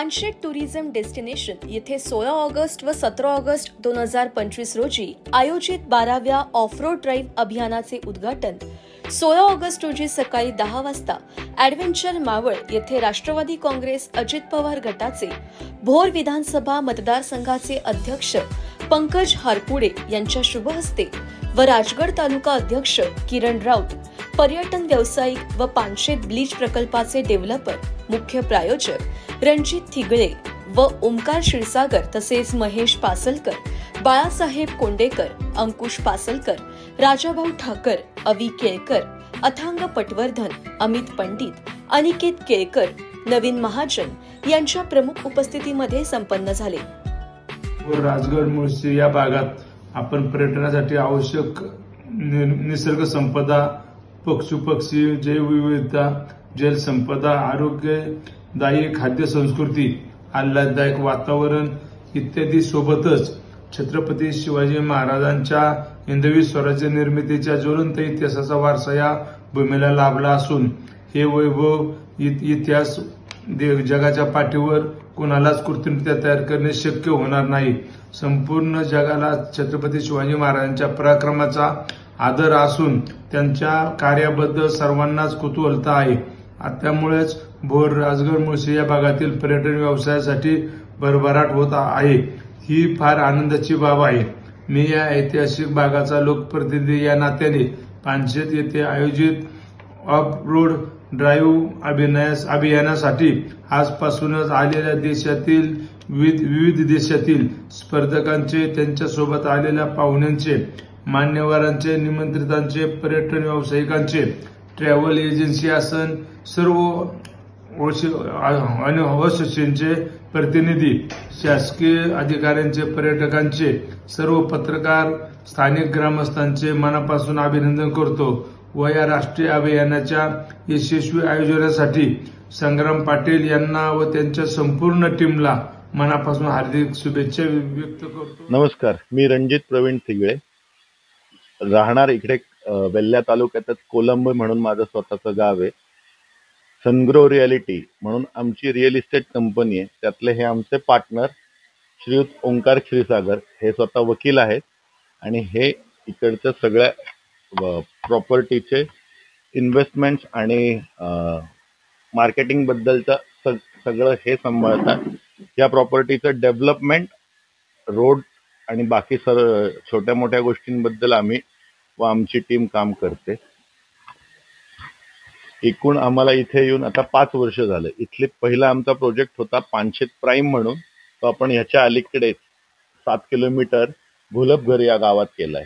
Panshet tourism destination येथे 16 August व 17 August 2025 रोजी आयोजित 12व्या ऑफ-रोड ड्राईव्ह अभियानाचे उद्घाटन 16 ऑगस्ट रोजी सकाळी 10 वाजता ॲडव्हेंचर मावळ येथे राष्ट्रवादी काँग्रेस अजित पवार गटाचे भोर विधानसभा मतदारसंघाचे अध्यक्ष पंकज हारपुडे यांच्या शुभ हस्ते व राजगड तालुका अध्यक्ष किरण राऊत, पर्यटन व्यावसायिक व पानशेत ब्लीच प्रकल्पाचे डेव्हलपर मुख्य प्रायोजक रणजित थिगळे व ओमकार क्षीरसागर तसेच महेश पासलकर, बाळासाहेब कोंडेकर, अंकुश पासलकर, राजाभाऊ ठाकर, अवी केळकर, अथांग पटवर्धन, अमित पंडित, अनिकेत केळकर, नवीन महाजन यांच्या प्रमुख उपस्थितीमध्ये संपन्न झाले। राजगड मुळशी या भागात आपण पर्यटनासाठी आवश्यक निसर्ग संपदा, पशुपक्षी, जैवविविधता, जलसंपदा, आरोग्यदायी खाद्य संस्कृती, आल्हाददायक वातावरण इत्यादी सोबतच छत्रपती शिवाजी महाराजांच्या हिंदवी स्वराज्य निर्मितीच्या ज्वलंत इतिहासाचा वारसा या भूमीला लाभला असून हे वैभव इतिहास जगाच्या पाठीवर कोणालाच कृत्रिमरित्या तयार करणे शक्य होणार नाही। संपूर्ण जगाला छत्रपती शिवाजी महाराजांच्या पराक्रमाचा आदर असून त्यांच्या कार्याबद्दल सर्वांनाच कुतूहलता आहे। त्यामुळेच भोर, राजगड, मुळशी या भागातील पर्यटन व्यवसायासाठी भरभराट होत आहे। ही फार आनंदाची बाब आहे। मी या ऐतिहासिक भागाचा लोकप्रतिनिधी या नात्याने पानशेत येथे आयोजित ऑफ रोड ड्राईव्ह अभियानासाठी आजपासूनच आलेल्या देशातील विविध देशातील स्पर्धकांचे, त्यांच्यासोबत आलेल्या पाहुण्यांचे, मान्यवरांचे, निमंत्रितांचे, पर्यटन व्यावसायिकांचे, ट्रॅव्हल एजन्सी असन सर्व असोसिएशनचे प्रतिनिधी, शासकीय अधिकाऱ्यांचे, पर्यटकांचे, सर्व पत्रकार, स्थानिक ग्रामस्थांचे मनापासून अभिनंदन करतो व या राष्ट्रीय अभियानाच्या यशस्वी आयोजनासाठी संग्राम पाटील यांना व त्यांच्या संपूर्ण टीमला मनापासून हार्दिक शुभेच्छा व्यक्त करतो। नमस्कार, मी रणजित प्रवीण थिगळे, राहणार इकडे वेल्हा तालुक्यातच कोलंब म्हणून माझं स्वतःचं गाव आहे। सनग्रो रियालिटी म्हणून आमची रिअल इस्टेट कंपनी आहे। त्यातले हे आमचे पार्टनर श्रीयुत ओमकार क्षीरसागर, हे स्वतः वकील आहेत आणि हे इकडच्या सगळ्या प्रॉपर्टीचे इन्व्हेस्टमेंट्स आणि मार्केटिंग बद्दलचं सगळं हे सांभाळतात। या प्रॉपर्टीचं डेव्हलपमेंट, रोड आणि बाकी छोट्या मोठ्या गोष्टींबद्दल आम्ही व आमची टीम काम करते। एकूण आम्हाला इथे येऊन आता 5 वर्ष झाले। इथले पहिला आमचा प्रोजेक्ट होता पानशेत प्राईम म्हणून, तो आपण ह्याच्या अलीकडे 7 किलोमीटर भुलपघर या गावात केलाय।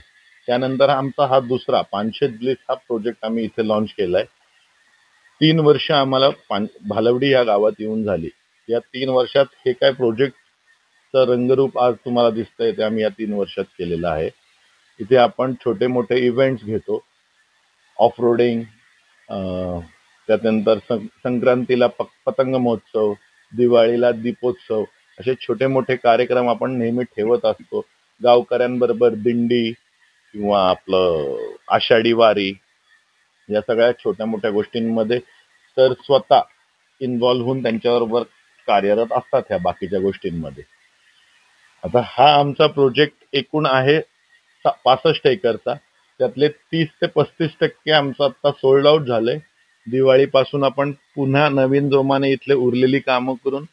त्यानंतर आमचा हा दुसरा पानशेत ब्लीच हा प्रोजेक्ट आम्ही इथे लॉन्च केलाय। 3 वर्ष आम्हाला भालवडी या गावात येऊन झाली। या 3 वर्षात हे काय प्रोजेक्टचं रंगरूप आज तुम्हाला दिसतंय ते आम्ही या 3 वर्षात केलेलं आहे। इथे आपण छोटे मोठे इव्हेंट्स घेतो, ऑफ रोडिंग, त्यानंतर संक्रांतीला पतंग महोत्सव, दिवाळीला दीपोत्सव, असे छोटे मोठे कार्यक्रम आपण नेहमी ठेवत असतो। गावकऱ्यांबरोबर दिंडी किंवा आपलं आषाढी वारी, या सगळ्या छोट्या मोठ्या गोष्टींमध्ये तर स्वतः इन्व्हॉल्व्ह होऊन त्यांच्याबरोबर कार्यरत असतात ह्या बाकीच्या गोष्टींमध्ये। आता हा आमचा प्रोजेक्ट एकूण आहे 65 एकरचा, त्यातले 30 ते 35% आमचं आता सोल्ड आउट झालंय। दिवाळीपासून आपण पुन्हा नवीन जोमाने इथले उरलेली कामं करून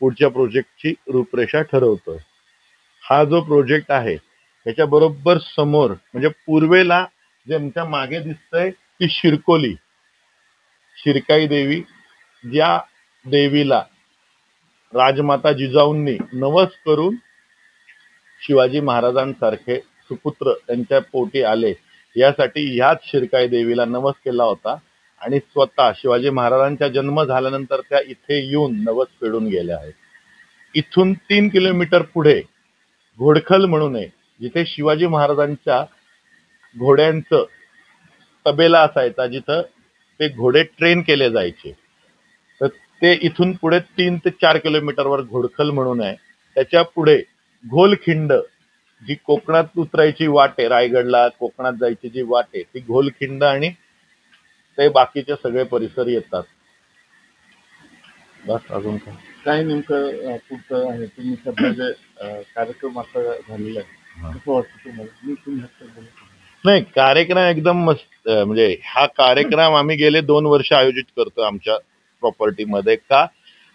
पुढच्या प्रोजेक्टची रूपरेषा ठरवतोय। हा जो प्रोजेक्ट आहे त्याच्या बरोबर समोर म्हणजे पूर्वेला जे आमच्या मागे दिसतंय ती शिरकोली, शिरकाई देवी, ज्या देवीला राजमाता जिजाऊंनी नवस करून शिवाजी महाराजांसारखे सुपुत्र त्यांच्या पोटी आले यासाठी ह्याच शिरकाई देवीला नवस केला होता आणि स्वतः शिवाजी महाराजांचा जन्म झाल्यानंतर त्या इथे येऊन नवस फेडून गेल्या आहेत। इथून 3 किलोमीटर पुढे घोडखल म्हणून आहे, जिथे शिवाजी महाराजांच्या घोड्यांचं तबेला असायचा, जिथं ते घोडे ट्रेन केले जायचे। तर ते इथून पुढे 3 ते 4 किलोमीटरवर घोडखल म्हणून आहे। त्याच्या पुढे घोलखिंड, जी कोकणात उतरायची वाट आहे, रायगडला कोकणात जायची जी वाट आहे ती घोलखिंड आणि ते बाकीचे सगळे परिसर येतात। बस, अजून काय? काय नेमकं पुढचं आहे तुम्ही सध्या जे कार्यक्रम आता झालेला आहे कसं वाटतं तुम्हाला? मी तुम्ही नाही, कार्यक्रम एकदम मस्त. म्हणजे हा कार्यक्रम आम्ही गेले 2 वर्ष आयोजित करतो आमच्या प्रॉपर्टीमध्ये. का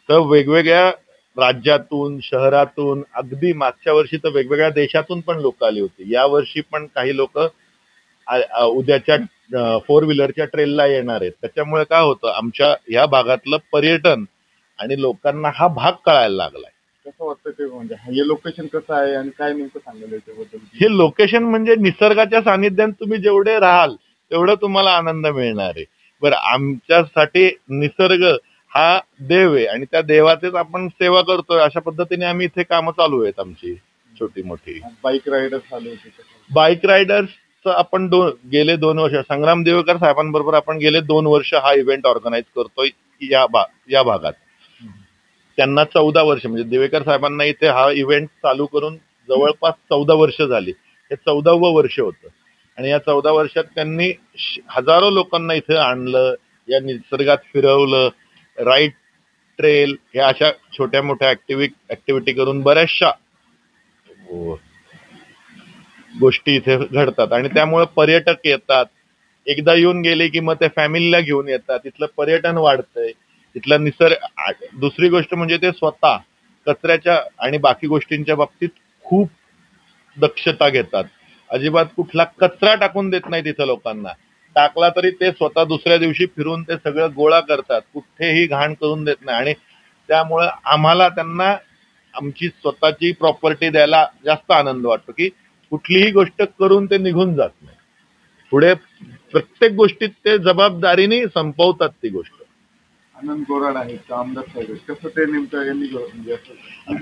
तर वेगवेगळ्या राज्यातून, शहरातून, अगदी मागच्या वर्षी तर वेगवेगळ्या देशातून पण लोक आली होती. या वर्षी पण काही लोक उद्याच्या 4 व्हीलरच्या ट्रेलला येणार आहेत. त्याच्यामुळे काय होतं, आमच्या ह्या भागातलं पर्यटन आणि लोकांना हा भाग कळायला लागलाय. कसं वाटतं ते, म्हणजे हे लोकेशन कसं आहे आणि काय नेमकं सांगायला याच्याबद्दल? हे लोकेशन म्हणजे निसर्गाच्या सानिध्यात तुम्ही जेवढे राहाल तेवढं तुम्हाला आनंद मिळणार आहे. बरं, आमच्यासाठी निसर्ग हा देव आहे आणि त्या देवाचेच आपण सेवा करतोय. अशा पद्धतीने आम्ही इथे कामं चालू आहेत आमची छोटी मोठी. बाईक रायडर्स आले होते? बाईक रायडर्स आपण गेले 2 वर्ष संग्राम देवकर साहेबांबरोबर आपण गेले 2 वर्ष हा इव्हेंट ऑर्गनाईज करतोय या भागात. त्यांना 14 वर्ष, म्हणजे देवेकर साहेबांना इथे हा इव्हेंट चालू करून जवळपास 14 वर्ष झाली. हे 14वं वर्ष होतं आणि या 14 वर्षात त्यांनी हजारो लोकांना इथे आणलं, या निसर्गात फिरवलं. राईट ट्रेल ह्या अशा छोट्या मोठ्या ऍक्टिव्हिटी करून बऱ्याचशा गोष्टी इथे घडतात आणि त्यामुळे पर्यटक येतात. एकदा येऊन गेले की मग ते फॅमिलीला घेऊन येतात. इथलं पर्यटन वाढतंय, इथला निसर्ग. दुसरी गोष्ट म्हणजे ते स्वतः कचऱ्याच्या आणि बाकी गोष्टींच्या बाबतीत खूप दक्षता घेतात. अजिबात कुठला कचरा टाकून देत नाही तिथं लोकांना. टाकला तरी ते स्वतः दुसऱ्या दिवशी फिरून ते सगळं गोळा करतात. कुठेही घाण करून देत नाही आणि त्यामुळे आम्हाला त्यांना आमची स्वतःची प्रॉपर्टी द्यायला जास्त आनंद वाटतो की कुठलीही गोष्ट करून ते निघून जात नाही. पुढे प्रत्येक गोष्टीत ते जबाबदारीने संपवतात ती गोष्ट. आनंद गोराड आहेत आमदार साहेब, कसं ते नेमकं यांनी म्हणजे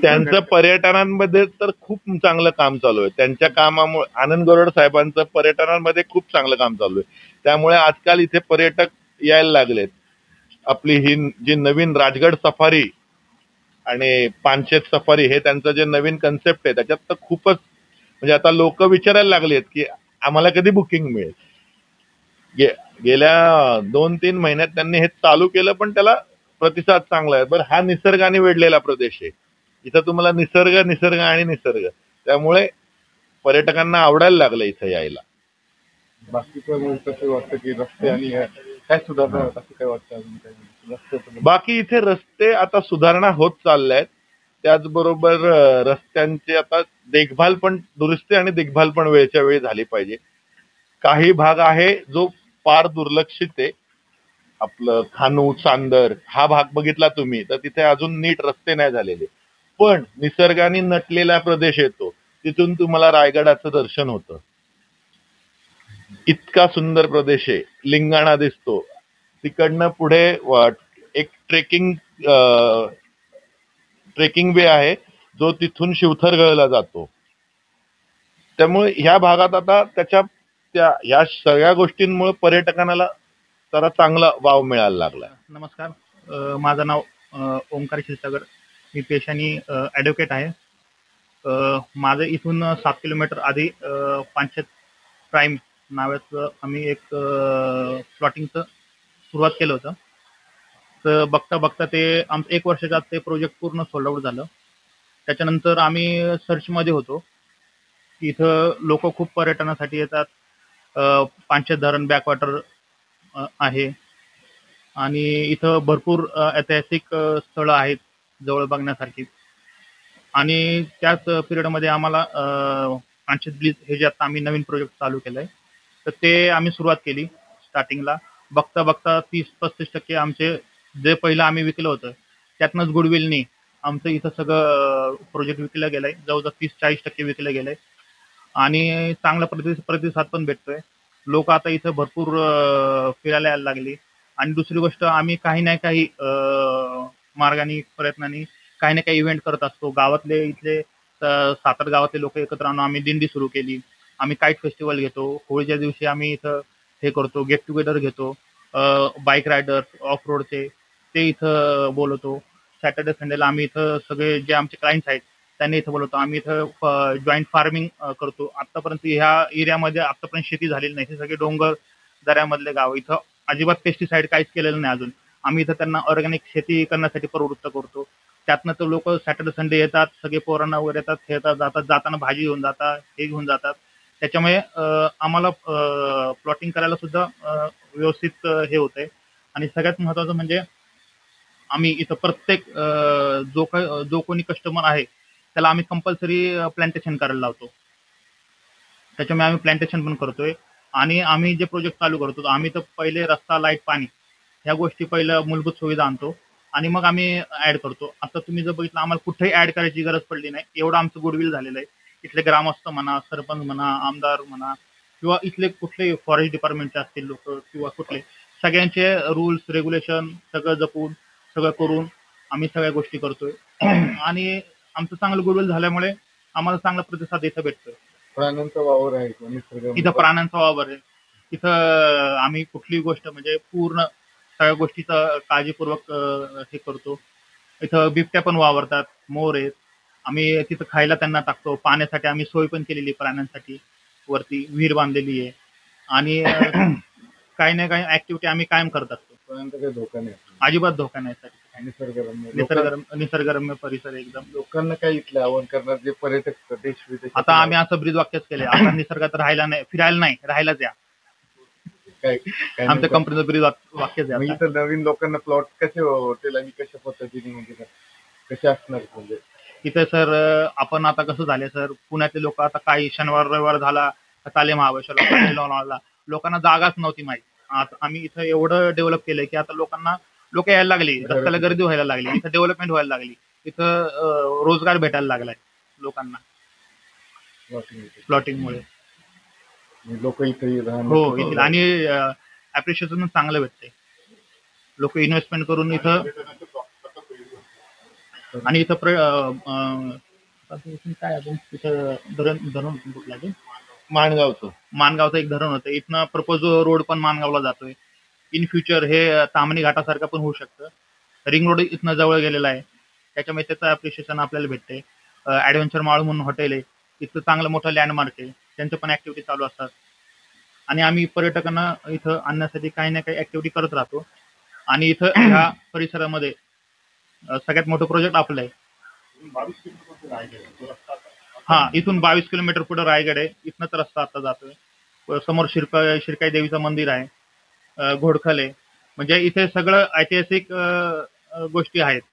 त्यांचं पर्यटनांमध्ये तर खूप चांगलं काम चालू आहे. त्यांच्या कामामुळे आनंद गोराड साहेबांचं पर्यटनांमध्ये खूप चांगलं काम चालू आहे. त्यामुळे आजकाल इथे पर्यटक यायला लागलेत. आपली ही जी नवीन राजगड सफारी आणि पानशेत सफारी हे त्यांचं जे नवीन कन्सेप्ट आहे त्याच्यात तर खूपच, म्हणजे आता लोक विचारायला लागलेत की आम्हाला कधी बुकिंग मिळेल. गेल्या 2-3 महिन्यात त्यांनी हे चालू केलं पण त्याला प्रतिसाद चांगला आहे. बरं, हा निसर्गाने वेढलेला प्रदेश आहे. इथं तुम्हाला निसर्ग आणि निसर्ग, त्यामुळे पर्यटकांना आवडायला लागलं इथं यायला. बाकीचं कसं वाटतं की रस्ते आणि काय सुधारणा असं काय वाटतं अजून काय? बाकी इथे रस्ते आता सुधारणा होत चालल्या आहेत. त्याचबरोबर रस्त्यांचे आता देखभाल पण, दुरुस्ती आणि देखभाल पण वेळच्या वेळी झाली पाहिजे. काही भाग आहे जो फार दुर्लक्षित आहे. आपलं खानू चांदर हा भाग बघितला तुम्ही तर तिथे अजून नीट रस्ते नाही झालेले. पण निसर्गाने नटलेला प्रदेश येतो, तिथून तुम्हाला रायगडाचं दर्शन होतं. इतका सुंदर प्रदेश आहे. लिंगाणा दिसतो. तिकडनं पुढे एक ट्रेकिंग वे आहे जो तिथून शिवथरगळला जातो. त्यामुळे ह्या भागात आता या सगळ्या गोष्टींमुळे पर्यटकांना जरा चांगला वाव मिळायला लागला. नमस्कार, माझं नाव ओंकार क्षीरसागर. मी पेशाने ॲडव्होकेट आहे. माझं इथून 7 किलोमीटर आधी पानशेत प्राईम नावाचं आम्ही एक प्लॉटिंगचं सुरुवात केलं होतं. तर बघता बघता ते आमचं 1 वर्षाच्या आत ते प्रोजेक्ट पूर्ण सोल्ड आउट झालं. त्याच्यानंतर आम्ही सर्चमध्ये होतो की इथं लोक खूप पर्यटनासाठी येतात. पानशेत धरण बॅकवॉटर आहे आणि इथं भरपूर ऐतिहासिक स्थळं आहेत जवळ बघण्यासारखी. आणि त्याच पिरियडमध्ये आम्हाला पानशेत ब्लीच हे जे आता आम्ही नवीन प्रोजेक्ट चालू केलं आहे तर ते आम्ही सुरुवात केली. स्टार्टिंगला बघता बघता 30-35% आमचे जे पहिलं आम्ही विकलं होतं त्यातनंच गुडविलनी आमचं इथं सगळं प्रोजेक्ट विकलं गेलंय. जवळजवळ 30-40% विकलं गेलंय आणि चांगला प्रतिसाद पण भेटतोय. लोक आता इथं भरपूर फिरायला यायला लागली. आणि दुसरी गोष्ट, आम्ही काही ना काही मार्गाने प्रयत्नाने काही ना काही इव्हेंट करत असतो. गावातले इथले 7-8 गावातले लोक एकत्र आणून आम्ही दिंडी सुरू केली. आम्ही काईट फेस्टिवल घेतो. होळीच्या दिवशी आम्ही इथं हे करतो, गेट टुगेदर घेतो. बाईक रायडर ऑफ रोडचे ते इथं बोलवतो. सॅटर्डे संडेला आम्ही इथं सगळे जे आमचे क्लायंट्स आहेत त्यांनी इथं बोलवतो. आम्ही इथं जॉईंट फार्मिंग करतो. आतापर्यंत ह्या एरियामध्ये आतापर्यंत शेती झालेली नाही. हे सगळे डोंगर दऱ्यामधले गाव. इथं अजिबात पेस्टिसाइड काहीच केलेलं नाही अजून. आम्ही इथं त्यांना ऑर्गॅनिक शेती करण्यासाठी प्रवृत्त करतो. त्यातनं तर लोक सॅटर्डे संडे येतात, सगळे पोरांना वगैरे येतात, खेळतात, जातात, जाताना भाजी घेऊन जातात, हे घेऊन जातात. त्याच्यामुळे आम्हाला प्लॉटिंग करायला सुद्धा व्यवस्थित हे होतंय. आणि सगळ्यात महत्त्वाचं म्हणजे आम्ही इथं प्रत्येक जो कोणी कस्टमर आहे त्याला आम्ही कंपल्सरी प्लांटेशन करायला लावतो. त्याच्यामुळे आम्ही प्लांटेशन पण करतोय. आणि आम्ही जे प्रोजेक्ट चालू करतो आम्ही तर पहिले रस्ता, लाईट, पाणी ह्या गोष्टी पहिलं मूलभूत सुविधा आणतो आणि मग आम्ही ऍड करतो. आता तुम्ही जर बघितलं आम्हाला कुठेही ऍड करायची गरज पडली नाही. एवढं आमचं गुडविल झालेलं आहे. इथले ग्रामस्थ म्हणा, सरपंच म्हणा, आमदार म्हणा किंवा इथले कुठले फॉरेस्ट डिपार्टमेंटचे असतील लोक किंवा कुठले, सगळ्यांचे रूल्स रेग्युलेशन सगळं जपून सगळं करून आम्ही सगळ्या गोष्टी करतोय. आणि आमचं चांगलं गुडविल झाल्यामुळे आम्हाला चांगला प्रतिसाद इथं भेटतोय. प्राण्यांचा वावर आहे किंवा निसर्ग इथं प्राण्यांचा वावर आहे. इथं आम्ही कुठलीही गोष्ट म्हणजे पूर्ण सगळ्या गोष्टीचा काळजीपूर्वक हे करतो. इथं बिबट्या पण वावरतात, मोर आहेत. आम्ही तिथं खायला त्यांना टाकतो. पाण्यासाठी आम्ही सोय पण केलेली प्राण्यांसाठी, वरती विहीर बांधलेली आहे. आणि काही ना काही ऍक्टिव्हिटी आम्ही कायम करत असतो. प्राण्यांचा काही धोका नाही, अजिबात धोका नाही सर. निसर्गरम्य निसर्गरम्य परिसर आहे एकदम. लोकांना काय इथलं आव्हान करणार जे पर्यटक देश विदेश आता आम्ही असं ब्रीद वाक्यच केले, आता निसर्गात राहायला नाही, फिरायला नाही, राहायलाच या. काय काय आमच्या कंपनीचं ब्रीद वाक्यच मग आहे. इथं नवीन लोकांना प्लॉट कसे होतील आणि कशा पद्धतीने म्हणजे कसे असणार म्हणजे इथे सर आपण आता कसं झालंय सर, पुण्यातले लोक आता काही शनिवार रविवार झाला चाले महाबळेश्वरला, लोकांना जागाच नव्हती माहिती. आता आम्ही इथं एवढं डेव्हलप केलंय की आता लोक यायला लागली, रस्त्याला गर्दी व्हायला लागली, इथं डेव्हलपमेंट व्हायला लागली, इथं रोजगार भेटायला लागलाय लोकांना प्लॉटिंगमुळे. लोक इथे हो येतील आणि अप्रिशिएशन चांगलं भेटतंय. लोक इन्व्हेस्टमेंट करून इथं आणि इथं काय अजून तिथं धरण कुठलं आहे? माणगावचं एक धरण होतं. इथनं प्रपोज रोड पण माणगावला जातोय. इन फ्युचर हे तामणी घाटासारखं पण होऊ शकतं. रिंग रोड इथनं जवळ गेलेला आहे, त्याच्यामुळे त्याचं अप्रिशिएशन आपल्याला भेटते. ॲडव्हेंचर माळ म्हणून हॉटेल आहे, इथं चांगलं मोठं लँडमार्क आहे, त्यांचं पण ऍक्टिव्हिटी चालू असतात. आणि आम्ही पर्यटकांना इथं आणण्यासाठी काही ना काही ऍक्टिव्हिटी करत राहतो. आणि इथं ह्या परिसरामध्ये सगळ्यात मोठं प्रोजेक्ट आपलं आहे. इथून 22 किलोमीटर पुढे रायगड आहे. इथनंच रस्ता आता जातोय. समोर शिरकाई देवीचं मंदिर आहे, घोडखल आहे. म्हणजे इथे सगळं ऐतिहासिक गोष्टी आहेत.